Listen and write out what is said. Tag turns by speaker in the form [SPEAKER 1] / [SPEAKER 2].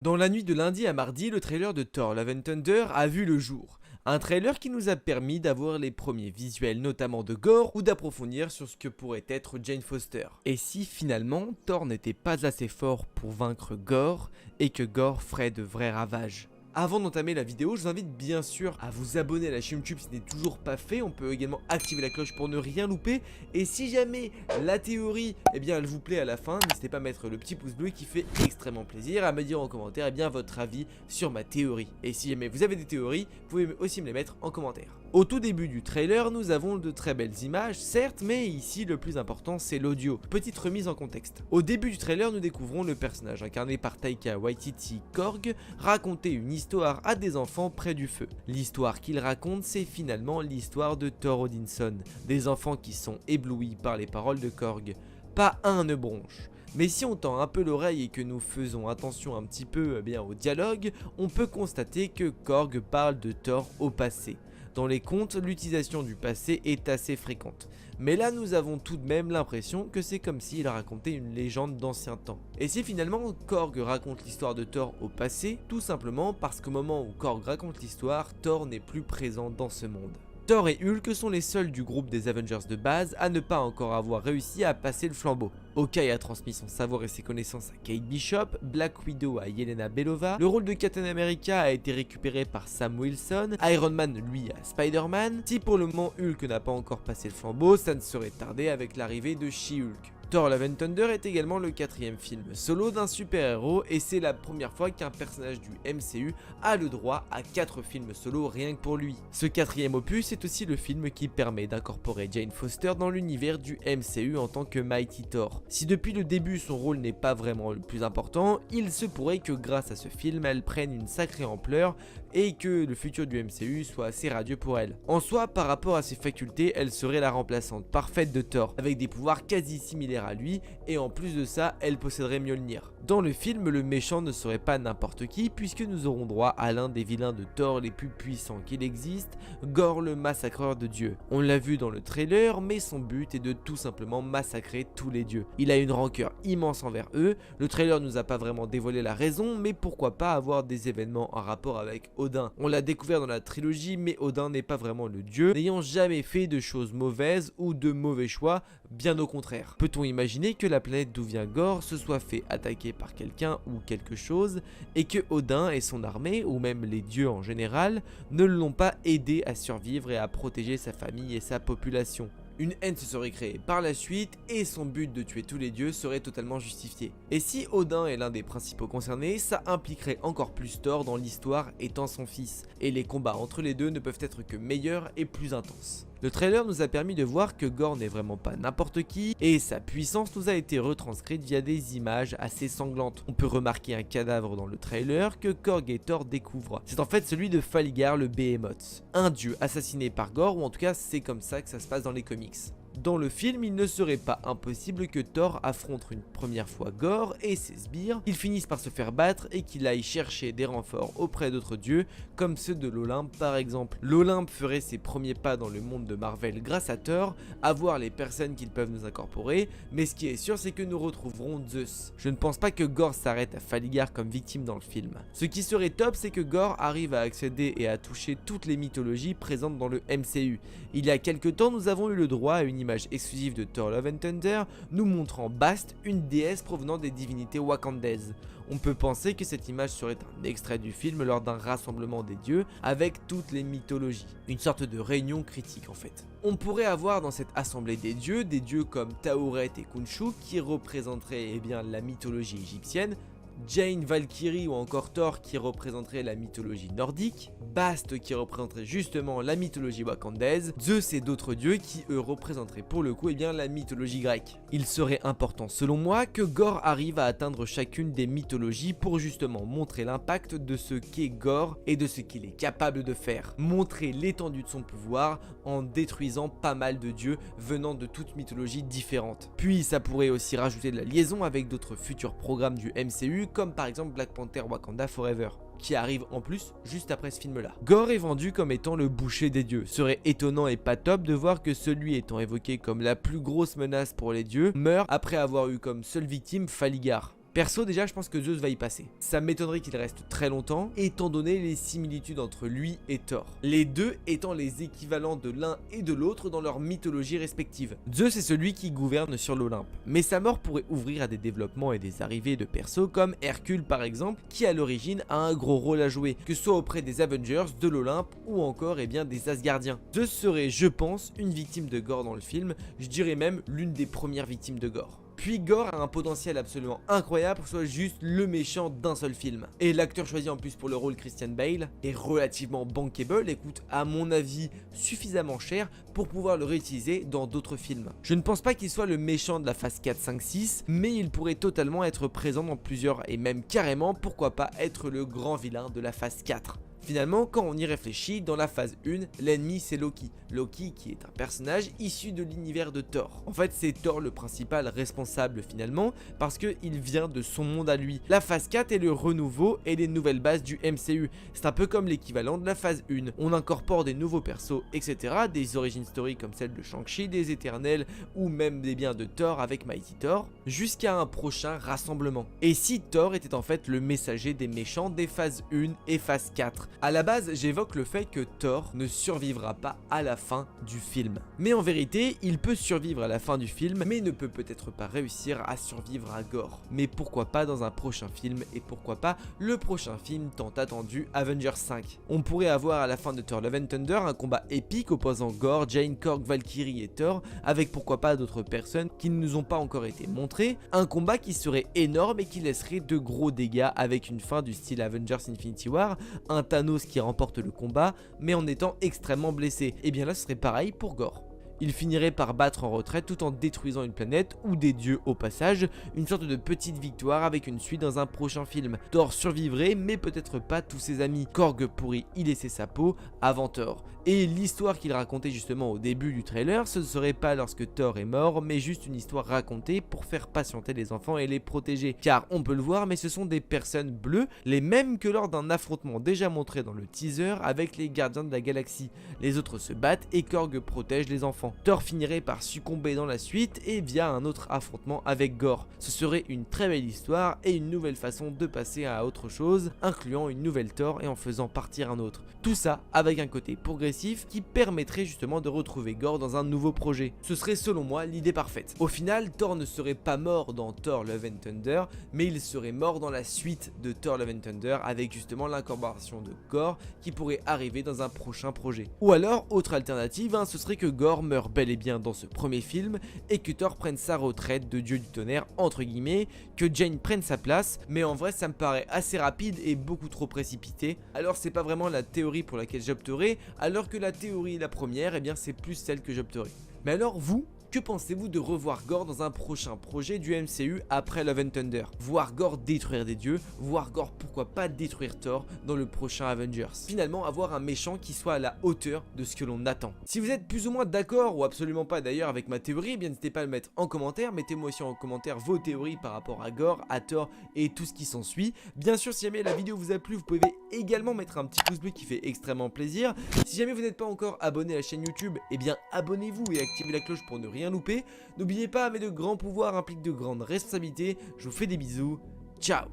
[SPEAKER 1] Dans la nuit de lundi à mardi, le trailer de Thor Love and Thunder a vu le jour. Un trailer qui nous a permis d'avoir les premiers visuels, notamment de Gore, ou d'approfondir sur ce que pourrait être Jane Foster. Et si finalement Thor n'était pas assez fort pour vaincre Gore, et que Gore ferait de vrais ravages. Avant d'entamer la vidéo, je vous invite bien sûr à vous abonner à la chaîne YouTube si ce n'est toujours pas fait. On peut également activer la cloche pour ne rien louper. Et si jamais la théorie, elle vous plaît à la fin, n'hésitez pas à mettre le petit pouce bleu qui fait extrêmement plaisir, à me dire en commentaire votre avis sur ma théorie. Et si jamais vous avez des théories, vous pouvez aussi me les mettre en commentaire. Au tout début du trailer, nous avons de très belles images, certes, mais ici le plus important c'est l'audio. Petite remise en contexte. Au début du trailer, nous découvrons le personnage incarné par Taika Waititi, Korg, raconter une histoire à des enfants près du feu. L'histoire qu'il raconte, c'est finalement l'histoire de Thor Odinson, des enfants qui sont éblouis par les paroles de Korg. Pas un ne bronche. Mais si on tend un peu l'oreille et que nous faisons attention un petit peu au dialogue, on peut constater que Korg parle de Thor au passé. Dans les contes, l'utilisation du passé est assez fréquente. Mais là, nous avons tout de même l'impression que c'est comme s'il racontait une légende d'ancien temps. Et si finalement Korg raconte l'histoire de Thor au passé, tout simplement parce qu'au moment où Korg raconte l'histoire, Thor n'est plus présent dans ce monde. Thor et Hulk sont les seuls du groupe des Avengers de base à ne pas encore avoir réussi à passer le flambeau. Hawkeye a transmis son savoir et ses connaissances à Kate Bishop, Black Widow à Yelena Belova, le rôle de Captain America a été récupéré par Sam Wilson, Iron Man lui à Spider-Man. Si pour le moment Hulk n'a pas encore passé le flambeau, ça ne serait tardé avec l'arrivée de She-Hulk. Thor Love and Thunder est également le 4e film solo d'un super-héros et c'est la première fois qu'un personnage du MCU a le droit à 4 films solo rien que pour lui. Ce 4e opus est aussi le film qui permet d'incorporer Jane Foster dans l'univers du MCU en tant que Mighty Thor. Si depuis le début son rôle n'est pas vraiment le plus important, il se pourrait que grâce à ce film elle prenne une sacrée ampleur et que le futur du MCU soit assez radieux pour elle. En soi, par rapport à ses facultés, elle serait la remplaçante parfaite de Thor, avec des pouvoirs quasi similaires à lui, et en plus de ça, elle posséderait Mjolnir. Dans le film, le méchant ne serait pas n'importe qui, puisque nous aurons droit à l'un des vilains de Thor les plus puissants qu'il existe, Gore le massacreur de dieux. On l'a vu dans le trailer, mais son but est de tout simplement massacrer tous les dieux. Il a une rancœur immense envers eux, le trailer nous a pas vraiment dévoilé la raison, mais pourquoi pas avoir des événements en rapport avec Odin. On l'a découvert dans la trilogie, mais Odin n'est pas vraiment le dieu, n'ayant jamais fait de choses mauvaises ou de mauvais choix, bien au contraire. Peut-on imaginer que la planète d'où vient Gore se soit fait attaquer par quelqu'un ou quelque chose, et que Odin et son armée, ou même les dieux en général, ne l'ont pas aidé à survivre et à protéger sa famille et sa population? Une haine se serait créée par la suite et son but de tuer tous les dieux serait totalement justifié. Et si Odin est l'un des principaux concernés, ça impliquerait encore plus Thor dans l'histoire étant son fils, et les combats entre les deux ne peuvent être que meilleurs et plus intenses. Le trailer nous a permis de voir que Gore n'est vraiment pas n'importe qui et sa puissance nous a été retranscrite via des images assez sanglantes. On peut remarquer un cadavre dans le trailer que Korg et Thor découvrent. C'est en fait celui de Faligar le Behemoth, un dieu assassiné par Gore, ou en tout cas c'est comme ça que ça se passe dans les comics. Dans le film, il ne serait pas impossible que Thor affronte une première fois Gore et ses sbires, qu'ils finissent par se faire battre et qu'il aille chercher des renforts auprès d'autres dieux, comme ceux de l'Olympe par exemple. L'Olympe ferait ses premiers pas dans le monde de Marvel grâce à Thor, à voir les personnes qu'ils peuvent nous incorporer, mais ce qui est sûr c'est que nous retrouverons Zeus. Je ne pense pas que Gore s'arrête à Faligar comme victime dans le film. Ce qui serait top, c'est que Gore arrive à accéder et à toucher toutes les mythologies présentes dans le MCU. Il y a quelques temps, nous avons eu le droit à une image exclusive de Thor Love and Thunder nous montrant Bast, une déesse provenant des divinités wakandaises. On peut penser que cette image serait un extrait du film lors d'un rassemblement des dieux avec toutes les mythologies. Une sorte de réunion critique en fait. On pourrait avoir dans cette assemblée des dieux comme Tauret et Khonshu qui représenteraient la mythologie égyptienne, Jane, Valkyrie ou encore Thor qui représenterait la mythologie nordique, Bast qui représenterait justement la mythologie wakandaise, Zeus et d'autres dieux qui eux représenteraient pour le coup la mythologie grecque. Il serait important selon moi que Gore arrive à atteindre chacune des mythologies pour justement montrer l'impact de ce qu'est Gore et de ce qu'il est capable de faire. Montrer l'étendue de son pouvoir en détruisant pas mal de dieux venant de toutes mythologies différentes. Puis ça pourrait aussi rajouter de la liaison avec d'autres futurs programmes du MCU comme par exemple Black Panther Wakanda Forever, qui arrive en plus juste après ce film là. Gore est vendu comme étant le boucher des dieux. Serait étonnant et pas top de voir que celui étant évoqué comme la plus grosse menace pour les dieux meurt après avoir eu comme seule victime Faligar. Perso déjà je pense que Zeus va y passer. Ça m'étonnerait qu'il reste très longtemps étant donné les similitudes entre lui et Thor. Les deux étant les équivalents de l'un et de l'autre dans leur mythologie respective. Zeus est celui qui gouverne sur l'Olympe, mais sa mort pourrait ouvrir à des développements et des arrivées de persos comme Hercule par exemple, qui à l'origine a un gros rôle à jouer, que ce soit auprès des Avengers, de l'Olympe ou encore des Asgardiens. Zeus serait, je pense, une victime de Gore dans le film, je dirais même l'une des premières victimes de Gore. Puis Gore a un potentiel absolument incroyable pour que ce soit juste le méchant d'un seul film. Et l'acteur choisi en plus pour le rôle, Christian Bale, est relativement bankable et coûte à mon avis suffisamment cher pour pouvoir le réutiliser dans d'autres films. Je ne pense pas qu'il soit le méchant de la phase 4, 5, 6, mais il pourrait totalement être présent dans plusieurs et même carrément pourquoi pas être le grand vilain de la phase 4. Finalement, quand on y réfléchit, dans la phase 1, l'ennemi c'est Loki. Loki qui est un personnage issu de l'univers de Thor. En fait, c'est Thor le principal responsable finalement, parce qu'il vient de son monde à lui. La phase 4 est le renouveau et les nouvelles bases du MCU. C'est un peu comme l'équivalent de la phase 1. On incorpore des nouveaux persos, etc. Des origines story comme celle de Shang-Chi, des Éternels, ou même des biens de Thor avec Mighty Thor, jusqu'à un prochain rassemblement. Et si Thor était en fait le messager des méchants des phases 1 et phase 4. A la base, j'évoque le fait que Thor ne survivra pas à la fin du film. Mais en vérité, il peut survivre à la fin du film, mais ne peut peut-être pas réussir à survivre à Gore. Mais pourquoi pas dans un prochain film, et pourquoi pas le prochain film tant attendu, Avengers 5. On pourrait avoir à la fin de Thor Love and Thunder un combat épique opposant Gore, Jane, Korg, Valkyrie et Thor, avec pourquoi pas d'autres personnes qui ne nous ont pas encore été montrées. Un combat qui serait énorme et qui laisserait de gros dégâts avec une fin du style Avengers Infinity War, un Thanos qui remporte le combat, mais en étant extrêmement blessé. Et bien là ce serait pareil pour Gore. Il finirait par battre en retraite tout en détruisant une planète ou des dieux au passage, une sorte de petite victoire avec une suite dans un prochain film. Thor survivrait mais peut-être pas tous ses amis. Korg pourrait y laisser sa peau avant Thor. Et l'histoire qu'il racontait justement au début du trailer, ce ne serait pas lorsque Thor est mort, mais juste une histoire racontée pour faire patienter les enfants et les protéger. Car on peut le voir, mais ce sont des personnes bleues, les mêmes que lors d'un affrontement déjà montré dans le teaser avec les gardiens de la galaxie. Les autres se battent et Korg protège les enfants. Thor finirait par succomber dans la suite et via un autre affrontement avec Gore. Ce serait une très belle histoire et une nouvelle façon de passer à autre chose, incluant une nouvelle Thor et en faisant partir un autre. Tout ça avec un côté progressif qui permettrait justement de retrouver Gore dans un nouveau projet. Ce serait selon moi l'idée parfaite. Au final, Thor ne serait pas mort dans Thor Love and Thunder, mais il serait mort dans la suite de Thor Love and Thunder avec justement l'incorporation de Gore qui pourrait arriver dans un prochain projet. Ou alors, autre alternative, ce serait que Gore meurt bel et bien dans ce premier film et que Thor prenne sa retraite de dieu du tonnerre entre guillemets, que Jane prenne sa place, mais en vrai ça me paraît assez rapide et beaucoup trop précipité. Alors c'est pas vraiment la théorie pour laquelle j'opterai, alors que la théorie la première, eh bien c'est plus celle que j'opterai. Mais alors vous, que pensez-vous de revoir Gore dans un prochain projet du MCU après Love and Thunder? Voir Gore détruire des dieux, voir Gore pourquoi pas détruire Thor dans le prochain Avengers. Finalement avoir un méchant qui soit à la hauteur de ce que l'on attend. Si vous êtes plus ou moins d'accord ou absolument pas d'ailleurs avec ma théorie, eh bien n'hésitez pas à le mettre en commentaire, mettez-moi aussi en commentaire vos théories par rapport à Gore, à Thor et tout ce qui s'ensuit. Bien sûr si jamais la vidéo vous a plu, vous pouvez également mettre un petit pouce bleu qui fait extrêmement plaisir. Si jamais vous n'êtes pas encore abonné à la chaîne YouTube, eh bien abonnez-vous et activez la cloche pour ne rien louper. N'oubliez pas, mais de grands pouvoirs impliquent de grandes responsabilités. Je vous fais des bisous. Ciao.